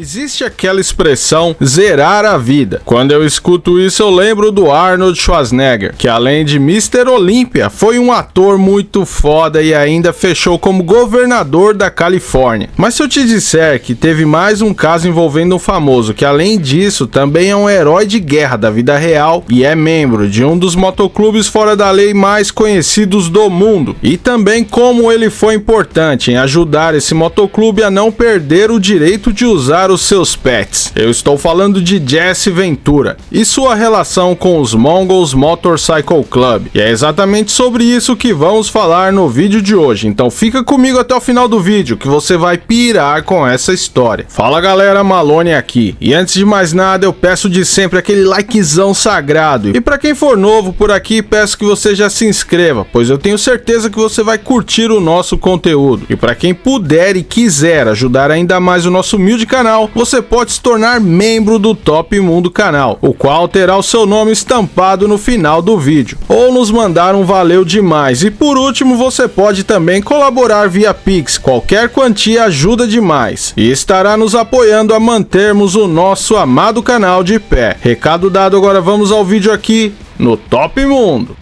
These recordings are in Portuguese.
Existe aquela expressão zerar a vida. Quando eu escuto isso, eu lembro do Arnold Schwarzenegger, que além de Mr. Olympia, foi um ator muito foda e ainda fechou como governador da Califórnia. Mas se eu te disser que teve mais um caso envolvendo um famoso, que além disso também é um herói de guerra da vida real e é membro de um dos motoclubes fora da lei mais conhecidos do mundo, e também como ele foi importante em ajudar esse motoclube a não perder o direito de usar os seus pets. Eu estou falando de Jesse Ventura e sua relação com os Mongols Motorcycle Club. E é exatamente sobre isso que vamos falar no vídeo de hoje. Então fica comigo até o final do vídeo que você vai pirar com essa história. Fala galera, Malone aqui. E antes de mais nada, eu peço de sempre aquele likezão sagrado. E para quem for novo por aqui, peço que você já se inscreva, pois eu tenho certeza que você vai curtir o nosso conteúdo. E para quem puder e quiser ajudar ainda mais o nosso humilde canal, você pode se tornar membro do Top Mundo canal, o qual terá o seu nome estampado no final do vídeo, ou nos mandar um valeu demais. E por último, você pode também colaborar via Pix, qualquer quantia ajuda demais e estará nos apoiando a mantermos o nosso amado canal de pé. Recado dado, agora vamos ao vídeo aqui no Top Mundo.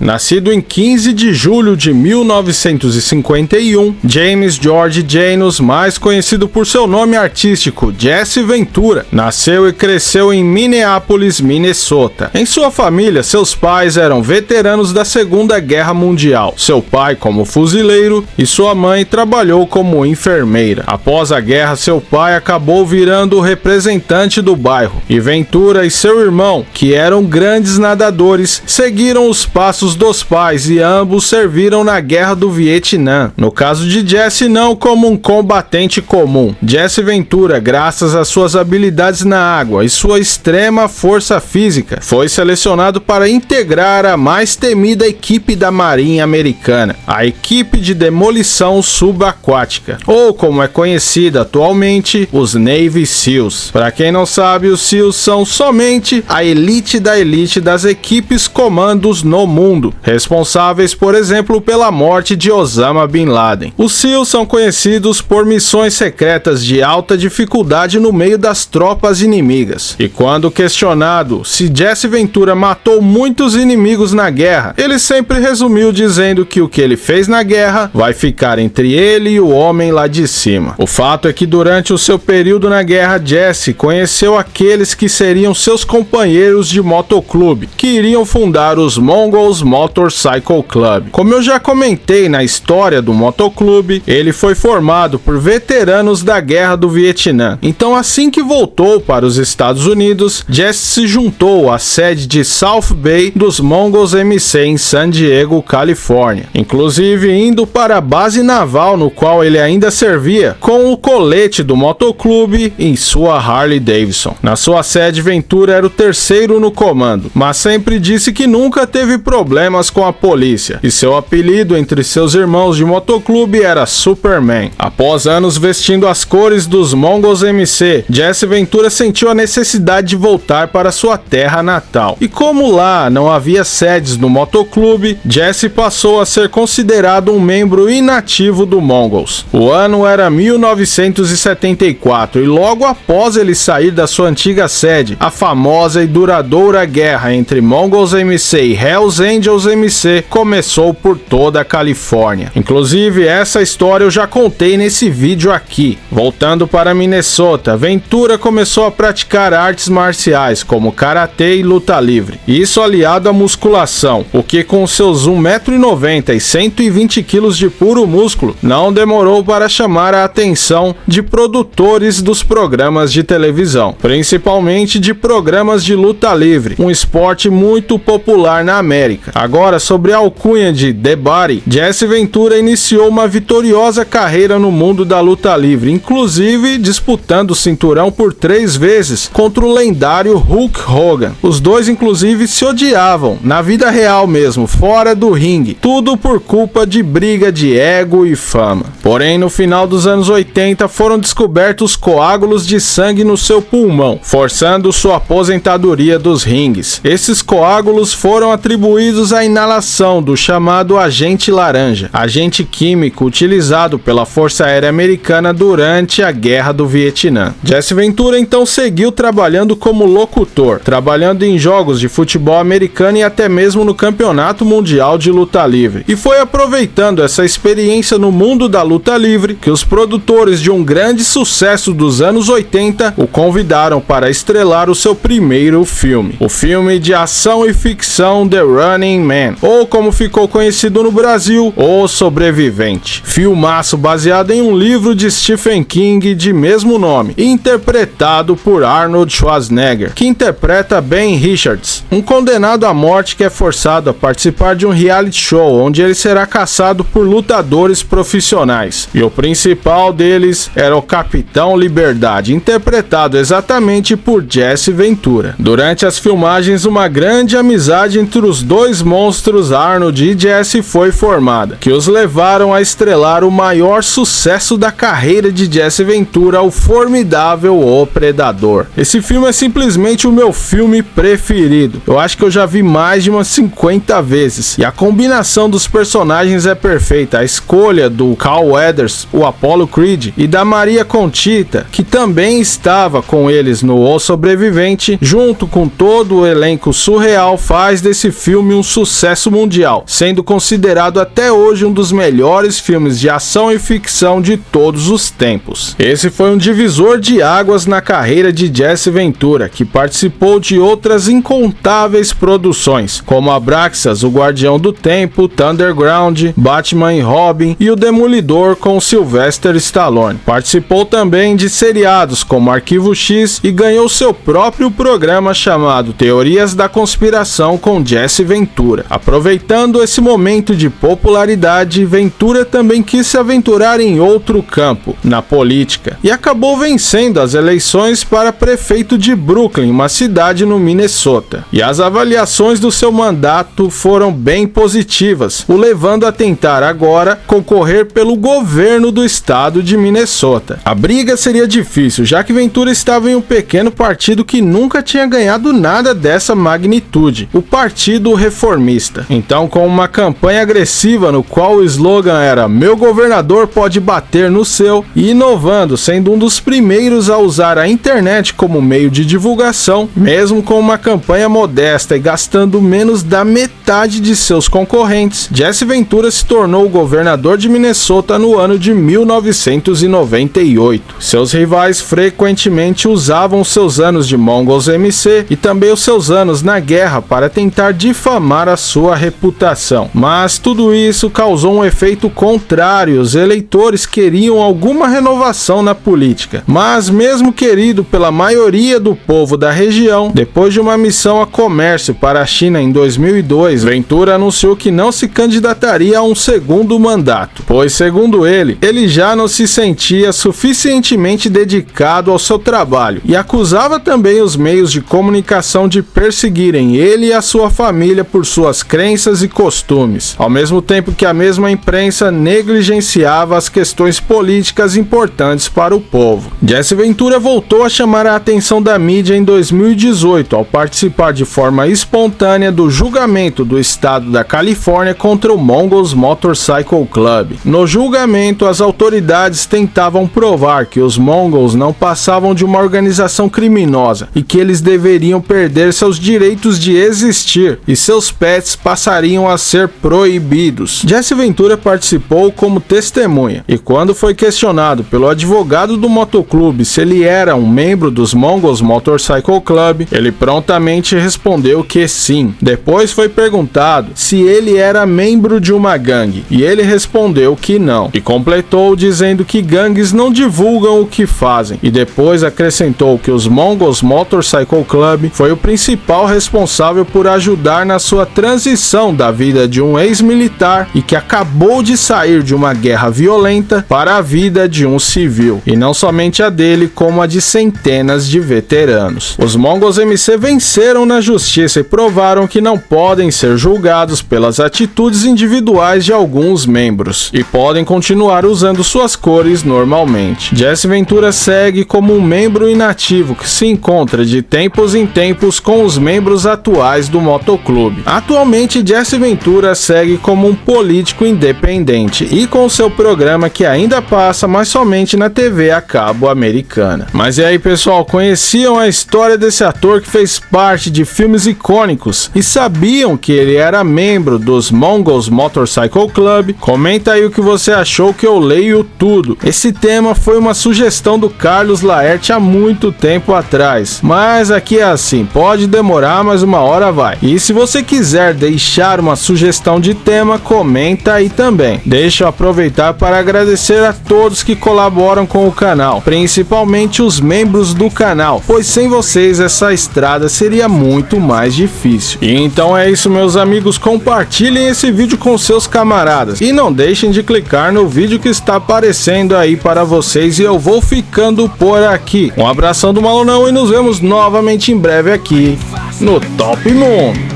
Nascido em 15 de julho de 1951, James George Janos, mais conhecido por seu nome artístico Jesse Ventura, nasceu e cresceu em Minneapolis, Minnesota. Em sua família, seus pais eram veteranos da Segunda Guerra Mundial, seu pai como fuzileiro e sua mãe trabalhou como enfermeira. Após a guerra, seu pai acabou virando o representante do bairro, e Ventura e seu irmão, que eram grandes nadadores, seguiram os passos dos pais e ambos serviram na Guerra do Vietnã. No caso de Jesse, não como um combatente comum. Jesse Ventura, graças às suas habilidades na água e sua extrema força física, foi selecionado para integrar a mais temida equipe da Marinha Americana, a equipe de demolição subaquática, ou como é conhecida atualmente, os Navy SEALs. Para quem não sabe, os SEALs são somente a elite da elite das equipes comandos no mundo, responsáveis, por exemplo, pela morte de Osama Bin Laden. Os SEALs são conhecidos por missões secretas de alta dificuldade no meio das tropas inimigas. E quando questionado se Jesse Ventura matou muitos inimigos na guerra, ele sempre resumiu dizendo que o que ele fez na guerra vai ficar entre ele e o homem lá de cima. O fato é que durante o seu período na guerra, Jesse conheceu aqueles que seriam seus companheiros de motoclube, que iriam fundar os Mongols Motorcycle Club. Como eu já comentei na história do motoclube, ele foi formado por veteranos da Guerra do Vietnã. Então, assim que voltou para os Estados Unidos, Jesse se juntou à sede de South Bay dos Mongols MC em San Diego, Califórnia, inclusive indo para a base naval no qual ele ainda servia com o colete do motoclube em sua Harley Davidson. Na sua sede, Ventura era o terceiro no comando, mas sempre disse que nunca teve problemas com a polícia, e seu apelido entre seus irmãos de motoclube era Superman. Após anos vestindo as cores dos Mongols MC, Jesse Ventura sentiu a necessidade de voltar para sua terra natal. E como lá não havia sedes no motoclube, Jesse passou a ser considerado um membro inativo do Mongols. O ano era 1974 e logo após ele sair da sua antiga sede, a famosa e duradoura guerra entre Mongols MC e Hells Angels MC começou por toda a Califórnia. Inclusive, essa história eu já contei nesse vídeo aqui. Voltando para Minnesota, Ventura começou a praticar artes marciais como karatê e luta livre. Isso aliado à musculação, o que com seus 1,90 m e 120 kg de puro músculo, não demorou para chamar a atenção de produtores dos programas de televisão, principalmente de programas de luta livre, um esporte muito popular na América. Agora, sobre a alcunha de The Body, Jesse Ventura iniciou uma vitoriosa carreira no mundo da luta livre, inclusive disputando o cinturão por 3 vezes contra o lendário Hulk Hogan. Os dois, inclusive, se odiavam, na vida real mesmo, fora do ringue, tudo por culpa de briga de ego e fama. Porém, no final dos anos 80, foram descobertos coágulos de sangue no seu pulmão, forçando sua aposentadoria dos ringues. Esses coágulos foram atribuídos presos à inalação do chamado agente laranja, agente químico utilizado pela Força Aérea Americana durante a Guerra do Vietnã. Jesse Ventura então seguiu trabalhando como locutor, trabalhando em jogos de futebol americano e até mesmo no Campeonato Mundial de Luta Livre. E foi aproveitando essa experiência no mundo da luta livre que os produtores de um grande sucesso dos anos 80 o convidaram para estrelar o seu primeiro filme, o filme de ação e ficção The Running Man, ou como ficou conhecido no Brasil, O Sobrevivente. Filmaço baseado em um livro de Stephen King de mesmo nome, interpretado por Arnold Schwarzenegger, que interpreta Ben Richards, um condenado à morte que é forçado a participar de um reality show onde ele será caçado por lutadores profissionais. E o principal deles era o Capitão Liberdade, interpretado exatamente por Jesse Ventura. Durante as filmagens, uma grande amizade entre os dois monstros Arnold e Jesse foi formada, que os levaram a estrelar o maior sucesso da carreira de Jesse Ventura, o formidável O Predador. Esse filme é simplesmente o meu filme preferido. Eu acho que eu já vi mais de umas 50 vezes. E a combinação dos personagens é perfeita. A escolha do Carl Weathers, o Apollo Creed, e da Maria Conchita, que também estava com eles no O Sobrevivente, junto com todo o elenco surreal, faz desse filme um sucesso mundial, sendo considerado até hoje um dos melhores filmes de ação e ficção de todos os tempos. Esse foi um divisor de águas na carreira de Jesse Ventura, que participou de outras incontáveis produções, como Abraxas, o Guardião do Tempo, Thunderground, Batman e Robin e o Demolidor com Sylvester Stallone. Participou também de seriados como Arquivo X e ganhou seu próprio programa chamado Teorias da Conspiração com Jesse Ventura. Aproveitando esse momento de popularidade, Ventura também quis se aventurar em outro campo, na política, e acabou vencendo as eleições para prefeito de Brooklyn, uma cidade no Minnesota. E as avaliações do seu mandato foram bem positivas, o levando a tentar agora concorrer pelo governo do estado de Minnesota. A briga seria difícil, já que Ventura estava em um pequeno partido que nunca tinha ganhado nada dessa magnitude, o Partido Reformista. Então, com uma campanha agressiva no qual o slogan era "Meu governador pode bater no seu", e inovando, sendo um dos primeiros a usar a internet como meio de divulgação, mesmo com uma campanha modesta e gastando menos da metade de seus concorrentes, Jesse Ventura se tornou o governador de Minnesota no ano de 1998. Seus rivais frequentemente usavam seus anos de Mongols MC e também os seus anos na guerra para tentar difamar a sua reputação. Mas tudo isso causou um efeito contrário. Os eleitores queriam alguma renovação na política. Mas mesmo querido pela maioria do povo da região, depois de uma missão a comércio para a China em 2002, Ventura anunciou que não se candidataria a um segundo mandato, pois, segundo ele já não se sentia suficientemente dedicado ao seu trabalho e acusava também os meios de comunicação de perseguirem ele e a sua família por suas crenças e costumes, ao mesmo tempo que a mesma imprensa negligenciava as questões políticas importantes para o povo. Jesse Ventura voltou a chamar a atenção da mídia em 2018 ao participar de forma espontânea do julgamento do estado da Califórnia contra o Mongols Motorcycle Club. No julgamento, as autoridades tentavam provar que os Mongols não passavam de uma organização criminosa e que eles deveriam perder seus direitos de existir e seus pets passariam a ser proibidos. Jesse Ventura participou como testemunha e quando foi questionado pelo advogado do motoclube se ele era um membro dos Mongols Motorcycle Club, ele prontamente respondeu que sim. Depois foi perguntado se ele era membro de uma gangue e ele respondeu que não, e completou dizendo que gangues não divulgam o que fazem, e depois acrescentou que os Mongols Motorcycle Club foi o principal responsável por ajudar na sua transição da vida de um ex-militar e que acabou de sair de uma guerra violenta para a vida de um civil, e não somente a dele, como a de centenas de veteranos. Os Mongols MC venceram na justiça e provaram que não podem ser julgados pelas atitudes individuais de alguns membros e podem continuar usando suas cores normalmente. Jesse Ventura segue como um membro inativo que se encontra de tempos em tempos com os membros atuais do motoclube. Atualmente, Jesse Ventura segue como um político independente e com seu programa que ainda passa, mas somente na TV a cabo americana. Mas e aí, pessoal, conheciam a história desse ator que fez parte de filmes icônicos e sabiam que ele era membro dos Mongols Motorcycle Club? Comenta aí o que você achou, que eu leio tudo. Esse tema foi uma sugestão do Carlos Laerte há muito tempo atrás, mas aqui é assim, pode demorar, mas uma hora vai. E se você quiser deixar uma sugestão de tema, comenta aí também. Deixa eu aproveitar para agradecer a todos que colaboram com o canal, principalmente os membros do canal, pois sem vocês essa estrada seria muito mais difícil. E então é isso, meus amigos, compartilhem esse vídeo com seus camaradas e não deixem de clicar no vídeo que está aparecendo aí para vocês, e eu vou ficando por aqui. Um abração do Malonão e nos vemos novamente em breve aqui no Top Mundo.